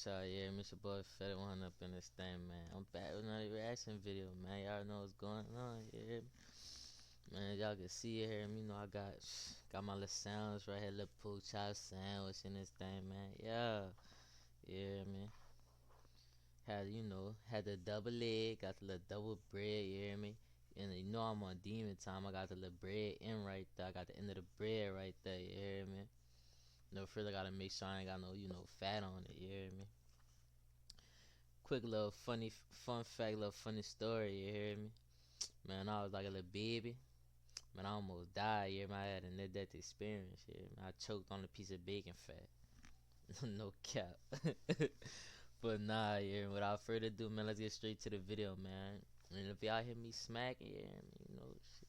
with y'all? Yeah, Mr. Boy Fed one up in this thing, man. I'm back with another reaction video, man. Y'all know what's going on, yeah. Man, y'all can see it here. You know, I got my little sounds right here, little pool chop sandwich in this thing, man. Yeah, man. Had the double leg, got the little double bread, you hear me? And you know I'm on demon time. I got the little bread in right there. I got the end of the bread right there, you hear me? No further gotta make sure I ain't got no, fat on it, you hear me? Quick little funny fun fact, little funny story, you hear me? Man, I was like a little baby. Man, I almost died, yeah, man. I had a near death experience, yeah. Man. I choked on a piece of bacon fat. No cap. But nah, yeah, without further ado, man, let's get straight to the video, man. And if y'all hear me smacking, yeah, shit,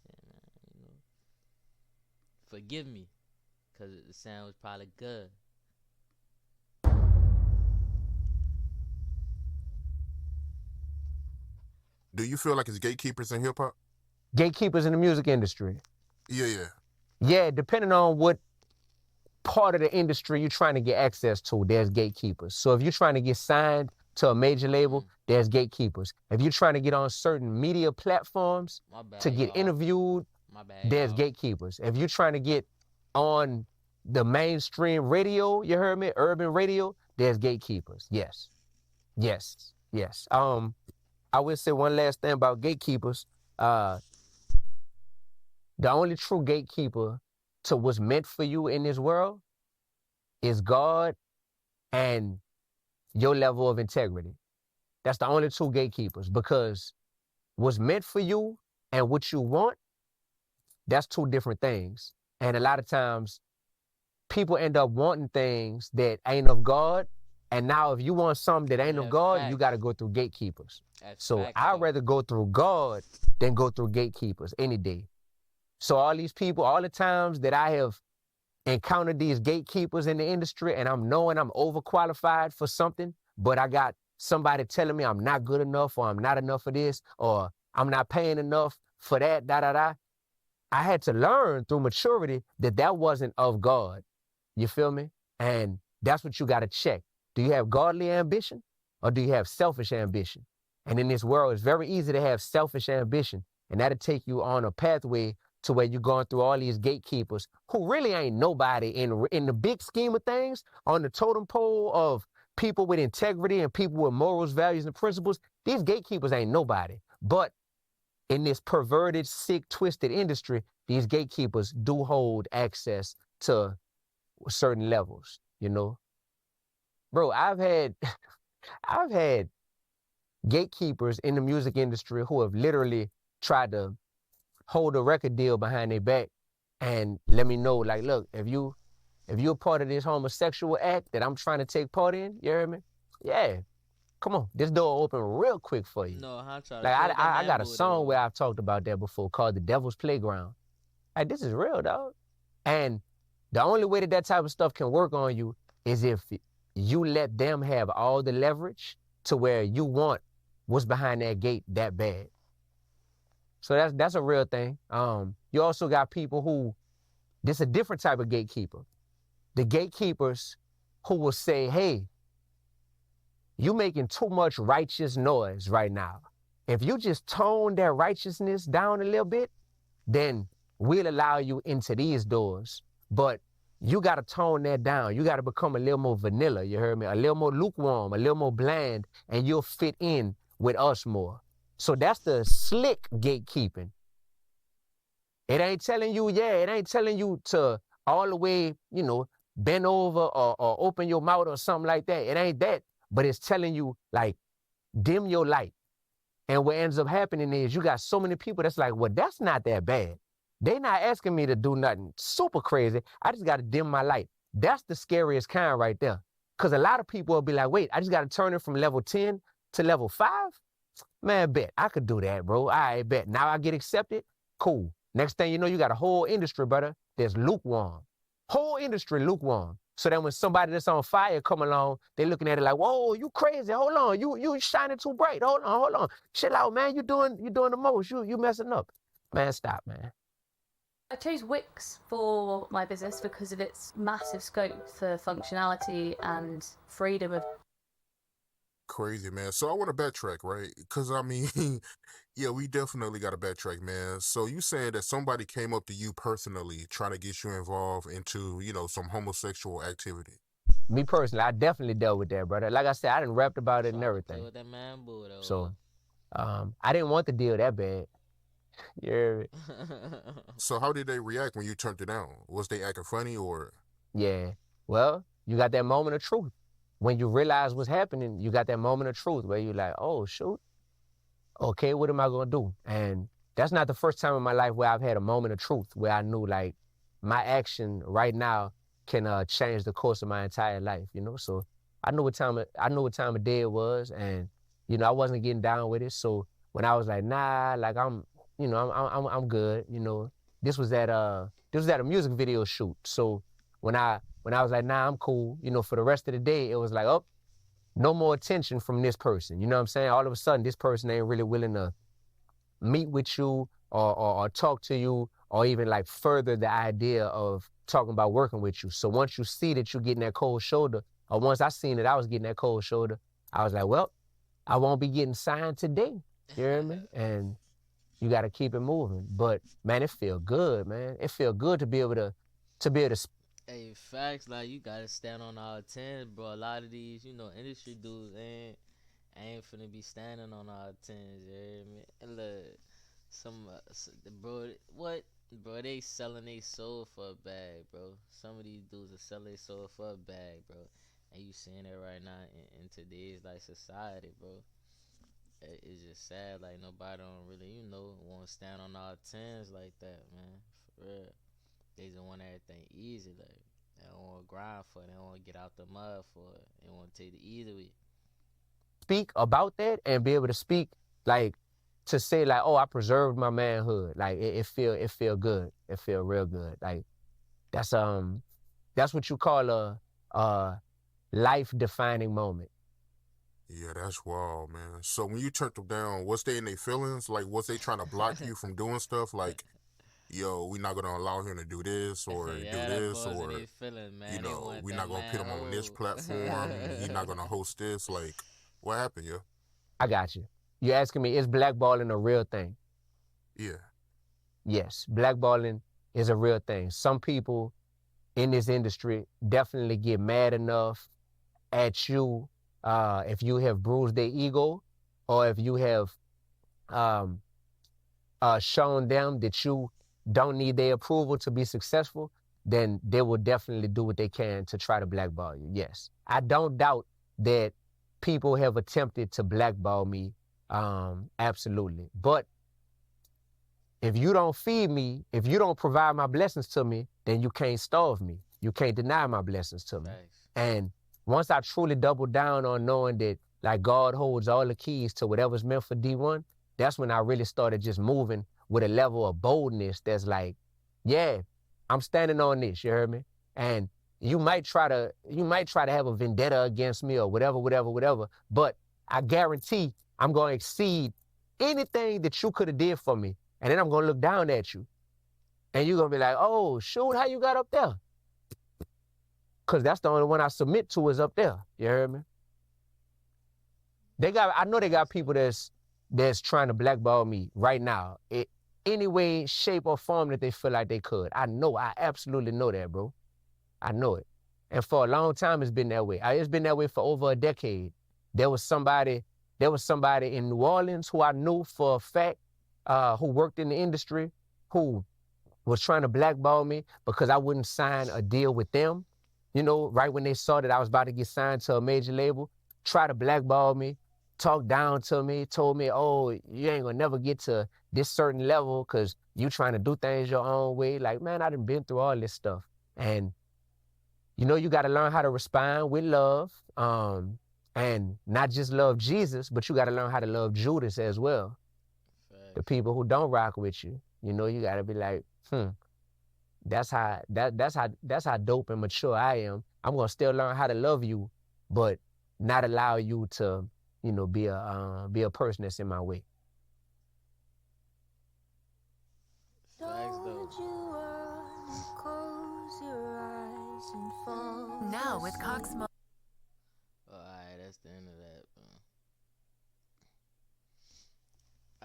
man, forgive me, cause the sound was probably good. Do you feel like it's gatekeepers in hip hop? Gatekeepers in the music industry. Yeah. Yeah, depending on what part of the industry you're trying to get access to, there's gatekeepers. So if you're trying to get signed to a major label, there's gatekeepers. If you're trying to get on certain media platforms to get interviewed, there's gatekeepers. If you're trying to get on the mainstream radio, you heard me, urban radio, there's gatekeepers. Yes. I will say one last thing about gatekeepers. The only true gatekeeper to what's meant for you in this world is God and your level of integrity. That's the only two gatekeepers, because what's meant for you and what you want, that's two different things. And a lot of times people end up wanting things that ain't of God. And now if you want something that ain't of God, you got to go through gatekeepers. So I'd rather go through God than go through gatekeepers any day. So all these people, all the times that I have encountered these gatekeepers in the industry and I'm knowing I'm overqualified for something, but I got somebody telling me I'm not good enough, or I'm not enough for this, or I'm not paying enough for that, I had to learn through maturity that that wasn't of God. You feel me? And that's what you got to check. Do you have godly ambition, or do you have selfish ambition? And in this world, it's very easy to have selfish ambition, and that'll take you on a pathway to where you're going through all these gatekeepers who really ain't nobody in the big scheme of things. On the totem pole of people with integrity and people with morals, values, and principles, these gatekeepers ain't nobody. But in this perverted, sick, twisted industry, these gatekeepers do hold access to certain levels, you know? Bro, I've had gatekeepers in the music industry who have literally tried to hold a record deal behind their back and let me know, like, look, if you're a part of this homosexual act that I'm trying to take part in, you hear me? Yeah, come on, this door open real quick for you. No, I try to like I got a song where I've talked about that before called The Devil's Playground. Like, this is real, dog. And the only way that that type of stuff can work on you is if you let them have all the leverage to where you want what's behind that gate that bad. So that's a real thing. You also got people who, this a different type of gatekeeper. The gatekeepers who will say, hey, you making too much righteous noise right now. If you just tone that righteousness down a little bit, then we'll allow you into these doors. But you got to tone that down. You got to become a little more vanilla, you heard me? A little more lukewarm, a little more bland, and you'll fit in with us more. So that's the slick gatekeeping. It ain't telling you to all the way, bend over or open your mouth or something like that. It ain't that, but it's telling you, like, dim your light. And what ends up happening is you got so many people that's like, well, that's not that bad. They not asking me to do nothing super crazy. I just got to dim my light. That's the scariest kind right there. Because a lot of people will be like, wait, I just got to turn it from level 10 to level 5? Man, bet. I could do that, bro. I bet. Now I get accepted? Cool. Next thing you know, you got a whole industry, brother, that's lukewarm. Whole industry lukewarm. So then when somebody that's on fire come along, they looking at it like, whoa, you crazy. Hold on. You shining too bright. Hold on. Chill out, man. You doing the most. You messing up. Man, stop, man. I chose Wix for my business because of its massive scope for functionality and freedom of Crazy, man. So I want to backtrack, right? Because I mean, yeah, we definitely got to backtrack, man. So you saying that somebody came up to you personally trying to get you involved into, some homosexual activity? Me personally, I definitely dealt with that, brother. Like I said, I didn't rapped about it and Trying to play everything. with that man boo So, though. I didn't want the deal that bad. You hear me? So how did they react when you turned it down? Was they acting funny or? Yeah. Well, you got that moment of truth. When you realize what's happening, you got that moment of truth where you're like, oh, shoot, okay, what am I going to do? And that's not the first time in my life where I've had a moment of truth where I knew like my action right now can change the course of my entire life, So I knew what time of day it was, and I wasn't getting down with it. So when I was like, nah, like I'm good. This was at a music video shoot. So when I was like, nah, I'm cool. For the rest of the day, it was like, oh, no more attention from this person. You know what I'm saying? All of a sudden, this person ain't really willing to meet with you or talk to you or even like further the idea of talking about working with you. So once you see that you're getting that cold shoulder, or once I seen that I was getting that cold shoulder, I was like, well, I won't be getting signed today. You hear me? And you got to keep it moving. But man, it feel good, man. It feel good to be able to Hey, facts, like you gotta stand on our 10s, bro. A lot of these, industry dudes ain't finna be standing on our 10s, you hear me? And look, bro, what? Bro, they selling they soul for a bag, bro. Some of these dudes are selling their soul for a bag, bro. And you seeing it right now in today's, like, society, bro. It's just sad, like, nobody don't really, want to stand on our 10s like that, man. For real. They just want everything easy, like they don't want to grind for it. They don't want to get out the mud for it. They want to take the easy way. speak about that and be able to speak like to say like, oh, I preserved my manhood. Like it feel good. It feel real good. Like that's what you call a life defining moment. Yeah, that's wild, man. So when you turned them down, was they in their feelings? Like, was they trying to block you from doing stuff? Like, yo, we're not gonna allow him to do this or do Yeah, that this, boys in or their feelings, man. They want we're that not gonna put man him on this whole. platform. He's not gonna host this. Like, what happened, yeah? I got you. You're asking me, is blackballing a real thing? Yeah. Yes, blackballing is a real thing. Some people in this industry definitely get mad enough at you if you have bruised their ego or if you have um, shown them that you don't need their approval to be successful, then they will definitely do what they can to try to blackball you. Yes. I don't doubt that people have attempted to blackball me. Absolutely. But if you don't feed me, if you don't provide my blessings to me, then you can't starve me. You can't deny my blessings to me. Thanks. And once I truly double down on knowing that like God holds all the keys to whatever's meant for D1, that's when I really started just moving with a level of boldness that's like, yeah, I'm standing on this, you heard me? And you might try to have a vendetta against me or whatever, but I guarantee I'm going to exceed anything that you could have did for me. And then I'm going to look down at you. And you're going to be like, oh, shoot, how you got up there? Because that's the only one I submit to is up there. You heard me? I know they got people that's trying to blackball me right now. Any way, shape, or form that they feel like they could. I absolutely know that, bro. I know it. And for a long time, it's been that way. It's been that way for over a decade. There was somebody in New Orleans who I knew for a fact, who worked in the industry, who was trying to blackball me because I wouldn't sign a deal with them. Right when they saw that I was about to get signed to a major label, try to blackball me, talk down to me, told me, oh, you ain't gonna never get to this certain level because you trying to do things your own way. Like, man, I done been through all this stuff. And, you got to learn how to respond with love, and not just love Jesus, but you got to learn how to love Judas as well. Facts. The people who don't rock with you, you got to be like, that's how dope and mature I am. I'm gonna still learn how to love you, but not allow you to, be a person that's in my way. Facts, though. Now with Cox Mo. Alright, that's the end of that, bro.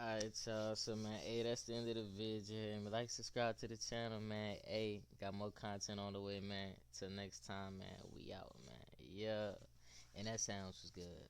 Alright, y'all. So, man, hey, that's the end of the video. Man. Like, subscribe to the channel, man. Hey, got more content on the way, man. Till next time, man. We out, man. Yeah. And that sounds was good.